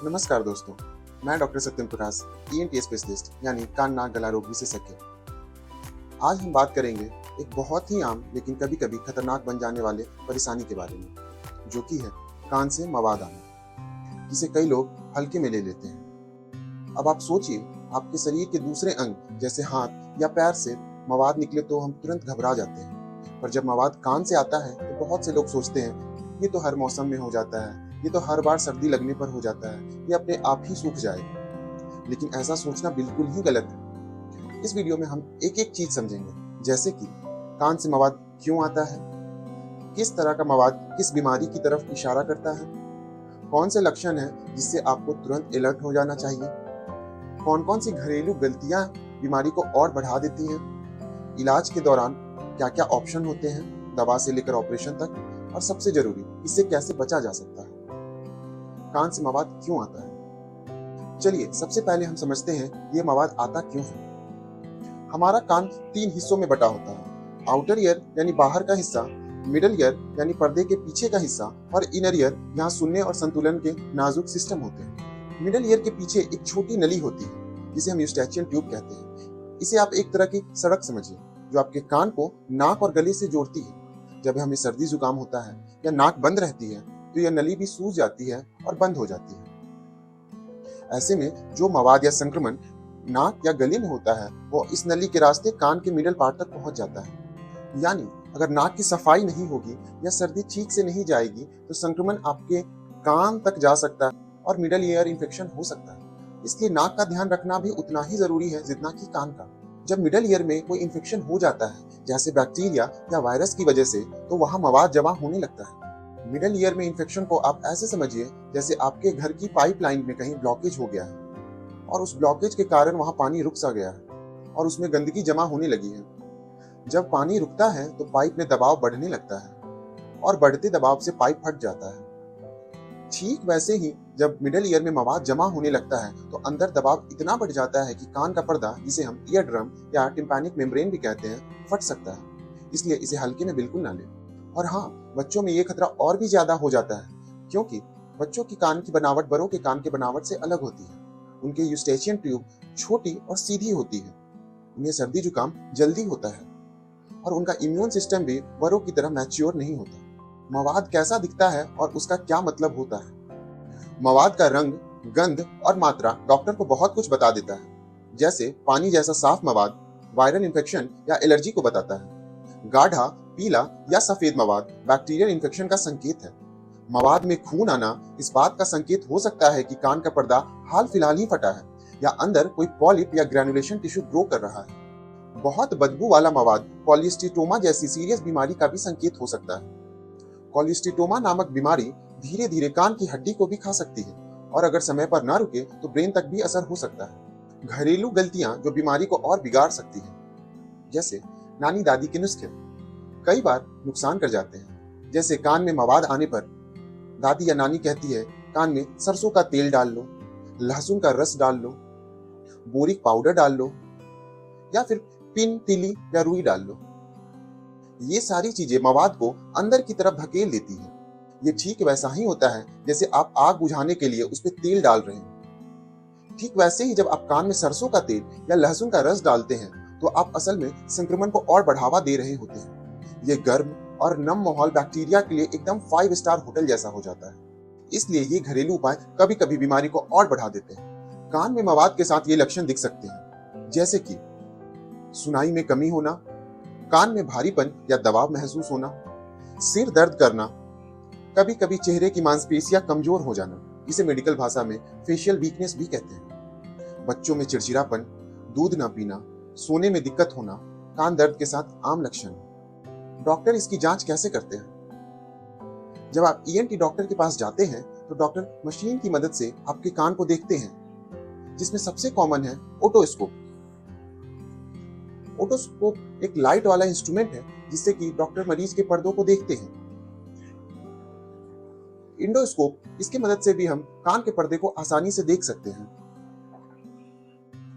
नमस्कार दोस्तों, मैं डॉक्टर सत्यम पुरास, ईएनटी स्पेशलिस्ट यानी कान नाक गला रोग विशेषज्ञ। आज हम बात करेंगे एक बहुत ही आम लेकिन कभी-कभी खतरनाक बन जाने वाले परेशानी के बारे में, जो कि है कान से मवाद आना, जिसे कई लोग हल्के में ले लेते हैं। अब आप सोचिए, आपके शरीर के दूसरे अंग जैसे हाथ या पैर से मवाद निकले तो हम तुरंत घबरा जाते हैं, पर जब मवाद कान से आता है तो बहुत से लोग सोचते हैं ये तो हर मौसम में हो जाता है, ये तो हर बार सर्दी लगने पर हो जाता है, ये अपने आप ही सूख जाएगा। लेकिन ऐसा सोचना बिल्कुल ही गलत है। इस वीडियो में हम एक एक चीज समझेंगे, जैसे कि कान से मवाद क्यों आता है, किस तरह का मवाद किस बीमारी की तरफ इशारा करता है, कौन से लक्षण हैं जिससे आपको तुरंत अलर्ट हो जाना चाहिए, कौन कौन सी घरेलू गलतियां बीमारी को और बढ़ा देती हैं, इलाज के दौरान क्या क्या ऑप्शन होते हैं, दवा से लेकर ऑपरेशन तक, और सबसे जरूरी इससे कैसे बचा जा सकता है। कान से मवाद क्यों आता है? चलिए सबसे पहले हम समझते हैं ये मवाद आता क्यों है। हमारा कान 3 हिस्सों में बटा होता है, आउटर ईयर यानी बाहर का हिस्सा, मिडल ईयर यानी पर्दे के पीछे का हिस्सा, और इनर ईयर यहाँ सुनने और संतुलन के नाजुक सिस्टम होते हैं। मिडल ईयर के पीछे एक छोटी नली होती है जिसे हम यूस्टेचियन ट्यूब कहते हैं। इसे आप एक तरह की सड़क समझिए जो आपके कान को नाक और गले से जोड़ती है। जब हमें सर्दी जुकाम होता है या नाक बंद रहती है तो यह नली भी सूज जाती है और बंद हो जाती है। ऐसे में जो मवाद या संक्रमण नाक या गले में होता है वो इस नली के रास्ते कान के मिडल पार्ट तक पहुंच जाता है। यानी अगर नाक की सफाई नहीं होगी या सर्दी ठीक से नहीं जाएगी तो संक्रमण आपके कान तक जा सकता है और मिडल ईयर इन्फेक्शन हो सकता है। इसलिए नाक का ध्यान रखना भी उतना ही जरूरी है जितना कि कान का। जब मिडल ईयर में कोई इन्फेक्शन हो जाता है, जैसे बैक्टीरिया या वायरस की वजह से, तो वहां मवाद जमा होने लगता है। मिडल ईयर में इन्फेक्शन को आप ऐसे समझिए जैसे आपके घर की पाइपलाइन में कहीं ब्लॉकेज हो गया है और उस ब्लॉकेज के कारण वहां पानी रुक सा गया है और उसमें गंदगी जमा होने लगी है। जब पानी रुकता है तो पाइप में दबाव बढ़ने लगता है और बढ़ते दबाव से पाइप फट जाता है। ठीक वैसे ही जब मिडल ईयर में मवाद जमा होने लगता है तो अंदर दबाव इतना बढ़ जाता है कि कान का पर्दा, जिसे हम ईयर ड्रम या टिम्पैनिक मेम्ब्रेन भी कहते हैं, फट सकता है। इसलिए इसे हल्के में बिल्कुल ना लें। और हाँ, बच्चों में ये खतरा और भी ज्यादा हो जाता है क्योंकि बच्चों की कान की बनावट बड़ों के कान की बनावट से अलग होती है। उनके यूस्टेचियन ट्यूब छोटी और सीधी होती है, उन्हें सर्दी जुकाम जल्दी होता है और उनका इम्यून सिस्टम भी बड़ों की तरह मैच्योर नहीं होता। मवाद कैसा दिखता है और उसका क्या मतलब होता है? मवाद का रंग, गंध और मात्रा डॉक्टर को बहुत कुछ बता देता है। जैसे पानी जैसा साफ मवाद वायरल इन्फेक्शन या एलर्जी को बताता है। गाढ़ा पीला या सफेद मवाद बैक्टीरियल इन्फेक्शन का संकेत है। मवाद में खून आना इस बात का संकेत हो सकता है कि कान का पर्दा हाल फिलहाल ही फटा है या अंदर कोई पॉलिप या ग्रैनुलेशन टिश्यू ग्रो कर रहा है। बहुत बदबू वाला मवाद पॉलीस्टिटोमा जैसी सीरियस बीमारी का भी संकेत हो सकता है। कॉलिस्टिटोमा नामक बीमारी धीरे धीरे कान की हड्डी को भी खा सकती है और अगर समय पर ना रुके तो ब्रेन तक भी असर हो सकता है। घरेलू गलतियां जो बीमारी को और बिगाड़ सकती है, जैसे नानी दादी के नुस्खे, कई बार नुकसान कर जाते हैं। जैसे कान में मवाद आने पर दादी या नानी कहती है कान में सरसों का तेल डाल लो, लहसुन का रस डाल लो, बोरिक पाउडर डाल लो या फिर पिन, तिली या रुई डाल लो। ये सारी चीजें मवाद को अंदर की तरफ धकेल देती है। ये ठीक वैसा ही होता है जैसे आप आग बुझाने के लिए उस पर तेल डाल रहे हैं। ठीक वैसे ही जब आप कान में सरसों का तेल या लहसुन का रस डालते हैं तो आप असल में संक्रमण को और बढ़ावा दे रहे होते हैं। ये गर्म और नम माहौल बैक्टीरिया के लिए एकदम 5 स्टार होटल जैसा हो जाता है। इसलिए ये घरेलू उपाय कभी कभी बीमारी को और बढ़ा देते हैं। कान में मवाद के साथ ये लक्षण दिख सकते हैं, जैसे कि सुनाई में कमी होना, कान में भारीपन या दबाव महसूस होना, सिर दर्द करना, कभी कभी चेहरे की मांसपेशियां कमजोर हो जाना, इसे मेडिकल भाषा में फेशियल वीकनेस भी कहते हैं। बच्चों में चिड़चिड़ापन, दूध ना पीना, सोने में दिक्कत होना, कान दर्द के साथ आम लक्षण। डॉक्टर इसकी जांच कैसे करते हैं? जब आप ईएनटी डॉक्टर के पास जाते हैं तो डॉक्टर मशीन की मदद से आपके कान को देखते हैं, जिसमें सबसे कॉमन है ओटोस्कोप। ओटोस्कोप एक लाइट वाला इंस्ट्रूमेंट है जिससे कि डॉक्टर मरीज के पर्दों को देखते हैं। इंडोस्कोप, इसकी मदद से भी हम कान के पर्दे को आसानी से देख सकते हैं।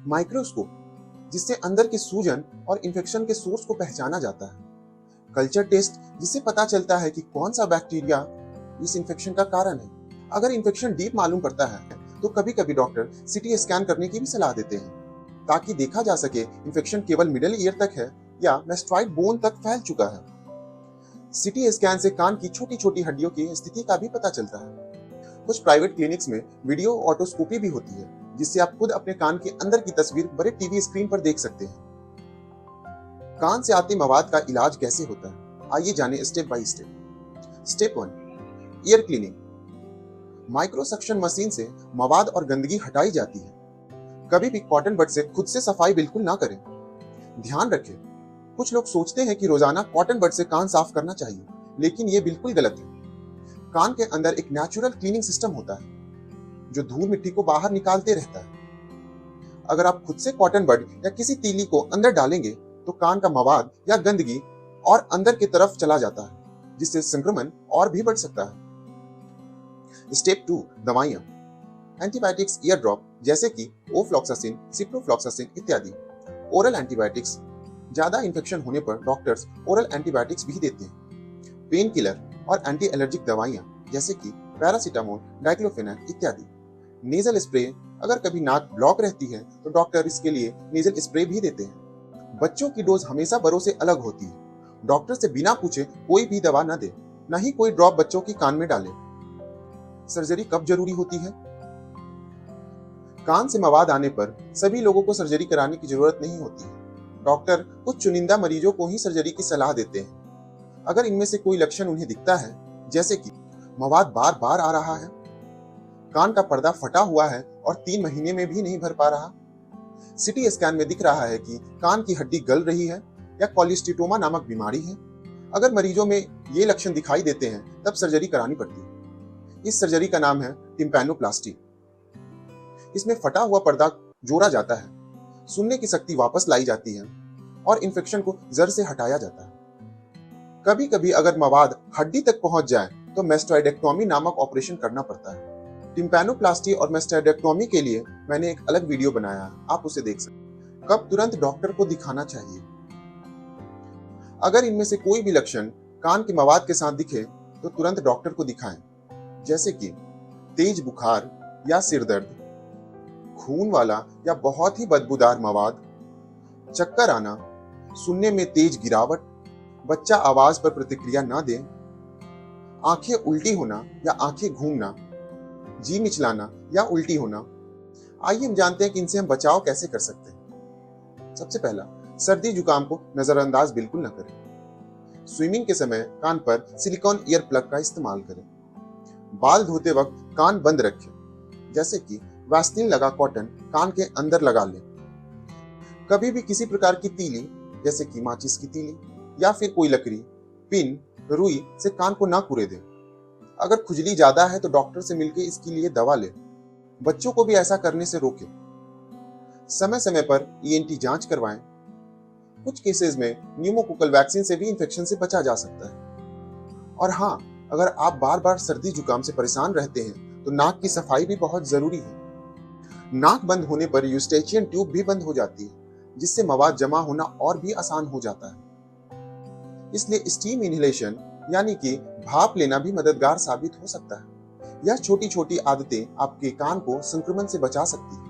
माइक्रोस्कोप, जिससे अंदर के सूजन और इंफेक्शन के सोर्स को पहचाना जाता है। कल्चर टेस्ट, जिससे पता चलता है कि कौन सा बैक्टीरिया इस इंफेक्शन का कारण है। अगर इंफेक्शन डीप मालूम पड़ता है तो कभी कभी डॉक्टर सीटी स्कैन करने की भी सलाह देते हैं ताकि देखा जा सके इन्फेक्शन केवल मिडल ईयर तक है या मेस्ट्रॉइड बोन तक फैल चुका है। सीटी स्कैन से कान की छोटी छोटी हड्डियों की स्थिति का भी पता चलता है। कुछ प्राइवेट क्लिनिक्स में वीडियो ऑटोस्कोपी भी होती है जिससे आप खुद अपने कान के अंदर की तस्वीर बड़े टीवी स्क्रीन पर देख सकते हैं। कान से आते मवाद का इलाज कैसे होता है, आइए जाने step by step. Step 1, year cleaning. Micro suction machine से मवाद और गंदगी हटाई जाती है। कभी भी कॉटन बड से खुद से सफाई बिल्कुल ना करें। ध्यान रखें, कुछ लोग सोचते हैं कि रोजाना कॉटन बड से कान साफ करना चाहिए, लेकिन ये बिल्कुल गलत है। कान के अंदर एक नेचुरल क्लीनिंग सिस्टम होता है जो धूल मिट्टी को बाहर निकालते रहता है। अगर आप खुद से कॉटन बड या किसी तीली को अंदर डालेंगे तो कान का मवाद या गंदगी और अंदर की तरफ चला जाता है, जिससे संक्रमण और भी बढ़ सकता है। स्टेप 2, दवाइयां। एंटीबायोटिक्स ईयर ड्रॉप जैसे कि ओफ्लॉक्सासिन, सिप्रोफ्लॉक्सासिन इत्यादि। ओरल एंटीबायोटिक्स, ज्यादा इन्फेक्शन होने पर डॉक्टर्स ओरल एंटीबायोटिक्स भी देते हैं। पेन किलर और एंटी एलर्जिक दवाइयां जैसे कि पैरासीटामोल, डाइक्लोफेनाक इत्यादि। नेजल स्प्रे, अगर कभी नाक ब्लॉक रहती है तो डॉक्टर इसके लिए नेजल स्प्रे भी देते हैं। बच्चों की डोज हमेशा बड़ों से अलग होती है। डॉक्टर से बिना पूछे कोई भी दवा न दे, न ही कोई ड्रॉप बच्चों की कान में डाले। सर्जरी कब जरूरी होती है? कान से मवाद आने पर सभी लोगों को सर्जरी कराने की जरूरत नहीं होती है। डॉक्टर कुछ चुनिंदा मरीजों को ही सर्जरी की सलाह देते हैं। अगर इनमें से कोई लक्षण उन्हें दिखता है, जैसे कि मवाद बार बार आ रहा है, कान का पर्दा फटा हुआ है और 3 महीने में भी नहीं भर पा रहा, सीटी स्कैन में दिख रहा है कि कान की हड्डी गल रही है या कॉलिस्टिटोमा नामक बीमारी है, अगर मरीजों में ये लक्षण दिखाई देते हैं तब सर्जरी करानी पड़ती है। इस सर्जरी का नाम है टिम्पैनोप्लास्टी। इसमें फटा हुआ पर्दा जोड़ा जाता है, सुनने की शक्ति वापस लाई जाती है और इन्फेक्शन को जड़ से हटाया जाता है। कभी कभी अगर मवाद हड्डी तक पहुंच जाए तो मेस्टोइडेक्टोमी नामक ऑपरेशन करना पड़ता है। टिम्पैनोप्लास्टी और मेस्टोइडेक्टोमी के लिए मैंने एक अलग वीडियो बनाया है, आप उसे देख सकते हैं। कब तुरंत डॉक्टर को दिखाना चाहिए? अगर इनमें से कोई भी लक्षण कान के मवाद के साथ दिखे तो तुरंत डॉक्टर को दिखाएं, जैसे कि तेज बुखार या सिर दर्द, खून वाला या बहुत ही बदबूदार मवाद, चक्कर आना, सुनने में तेज गिरावट, बच्चा आवाज पर प्रतिक्रिया न दे, आंखें उल्टी होना या आंखें घूमना, जी मिचलाना या उल्टी होना। आइए हम जानते हैं कि इनसे हम बचाव कैसे कर सकते हैं। सबसे पहला, सर्दी जुकाम को नजरअंदाज बिल्कुल न करें। स्विमिंग के समय कान पर सिलिकॉन ईयर प्लग का इस्तेमाल करें। बाल धोते वक्त कान बंद रखें, जैसे कि वैसलीन लगा कॉटन कान के अंदर लगा लें। कभी भी किसी प्रकार की तीली, जैसे कि माचिस की तीली या फिर कोई लकड़ी, पिन, रुई से कान को ना कुरे दें। अगर खुजली ज्यादा है तो डॉक्टर से मिलकर इसके लिए दवा लें। बच्चों को भी ऐसा करने से रोकें। समय समय पर ईएनटी जांच करवाएं। कुछ केसेस में न्यूमोकोकल वैक्सीन से भी इंफेक्शन से बचा जा सकता है। और हाँ, अगर आप बार बार सर्दी जुकाम से परेशान रहते हैं तो नाक की सफाई भी बहुत जरूरी है। नाक बंद होने पर यूस्टेचियन ट्यूब भी बंद हो जाती है, जिससे मवाद जमा होना और भी आसान हो जाता है। इसलिए स्टीम इनहेलेशन यानी कि भाप लेना भी मददगार साबित हो सकता है। यह छोटी छोटी आदतें आपके कान को संक्रमण से बचा सकती है।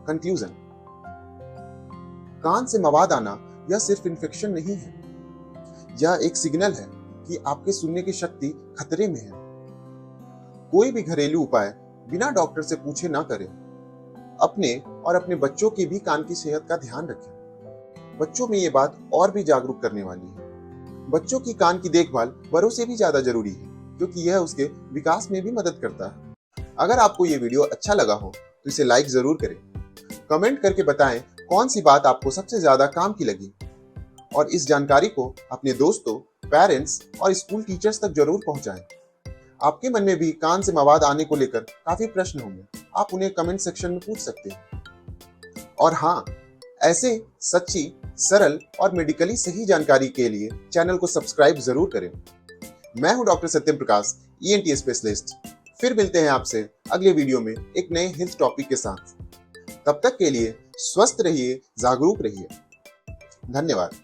कंक्लूजन, कान से मवाद आना यह सिर्फ इन्फेक्शन नहीं है, यह एक सिग्नल है कि आपके सुनने की शक्ति खतरे में है। कोई भी घरेलू उपाय बिना डॉक्टर से पूछे ना करें। अपने और अपने बच्चों की भी कान की सेहत का ध्यान रखें। बच्चों में ये बात और भी जागरूक करने वाली है। बच्चों की कान की देखभाल बड़ों से भी ज्यादा जरूरी है, क्योंकि यह उसके विकास में भी मदद करता है। अगर आपको ये वीडियो अच्छा लगा हो तो इसे लाइक जरूर करें। कमेंट करके बताएं कौन सी बात आपको सबसे ज्यादा काम की लगी, और इस जानकारी को अपने दोस्तों, पेरेंट्स और स्कूल टीचर्स तक जरूर पहुंचाएं। आपके मन में भी कान से मवाद आने को लेकर काफी प्रश्न होंगे, आप उन्हें कमेंट सेक्शन में पूछ सकते हैं। और हाँ, ऐसे सच्ची, सरल और मेडिकली सही जानकारी के लिए चैनल को सब्सक्राइब जरूर करें। मैं हूं डॉक्टर सत्यम प्रकाश, ईएनटी स्पेशलिस्ट। फिर मिलते हैं आपसे अगले वीडियो में एक नए हेल्थ टॉपिक के साथ। तब तक के लिए स्वस्थ रहिए, जागरूक रहिए। धन्यवाद।